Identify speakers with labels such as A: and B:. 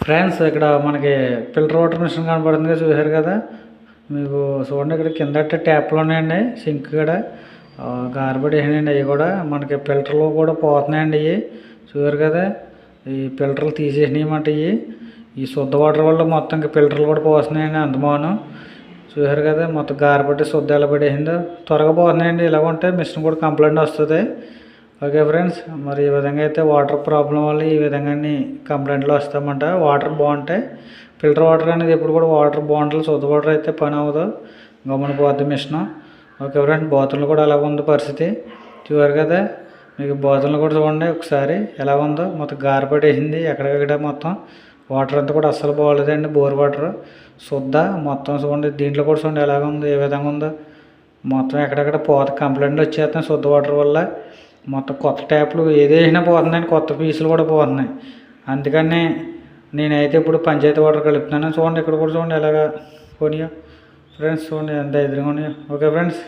A: Friends ఇక్కడ మనకి filter water machine కనపడుతుంది, చూసారు కదా. మీకు చూడండి, ఇక్కడ కింద ట్యాప్లు ఉన్నాయండి, సింక్ కూడా గారబడి వేసానండి. అవి కూడా మనకి ఫిల్టర్లో కూడా పోతున్నాయండి. ఇవి చూసారు కదా, ఈ ఫిల్టర్లు తీసేసినాయన్నమాట. ఈ శుద్ధ వాటర్ వల్ల మొత్తం ఫిల్టర్లు కూడా పోతున్నాయండి. అంతమాను చూసారు కదా, మొత్తం గారబట్టి శుద్ధ ఎలా పడేసిందో. త్వరగా పోతున్నాయండి. ఇలా ఉంటే మిషన్ కూడా కంప్లైంట్ వస్తుంది. ఓకే ఫ్రెండ్స్, మరి ఈ విధంగా అయితే వాటర్ ప్రాబ్లం వల్ల ఈ విధంగా కంప్లైంట్లు వస్తామంట. వాటర్ బాగుంటాయి, ఫిల్టర్ వాటర్ అనేది ఎప్పుడు కూడా వాటర్ బాగుంటుంది. శుద్ధ వాటర్ అయితే పని అవ్వదు, గమ్మున పోద్ది మిషన్. ఓకే ఫ్రెండ్స్, బాతులు కూడా అలాగ ఉంది పరిస్థితి. చూసారు కదా, మీకు బాతులు కూడా చూడండి ఒకసారి ఎలా ఉందో. మొత్తం గారపడేసింది ఎక్కడికక్కడ. మొత్తం వాటర్ అంతా కూడా అస్సలు బాగోలేదండి. బోర్ వాటర్ శుద్ధ మొత్తం చూడండి. దీంట్లో కూడా చూడండి ఎలాగ ఉందో, ఏ విధంగా ఉందో. మొత్తం ఎక్కడెక్కడ కంప్లైంట్లు వచ్చేస్తున్నాయి శుద్ధ వాటర్ వల్ల. మొత్తం కొత్త ట్యాప్లు ఏదైనా పోతున్నాయి, కొత్త పీసులు కూడా పోతున్నాయి. అందుకని నేనైతే ఇప్పుడు పంచాయతీ వాటర్ కలుపుతున్నాను. చూడండి ఇక్కడ కూడా చూడండి ఎలాగా పోనీయో ఫ్రెండ్స్. చూడండి ఎంత ఎదురుగా ఉన్నాయో. Okay friends.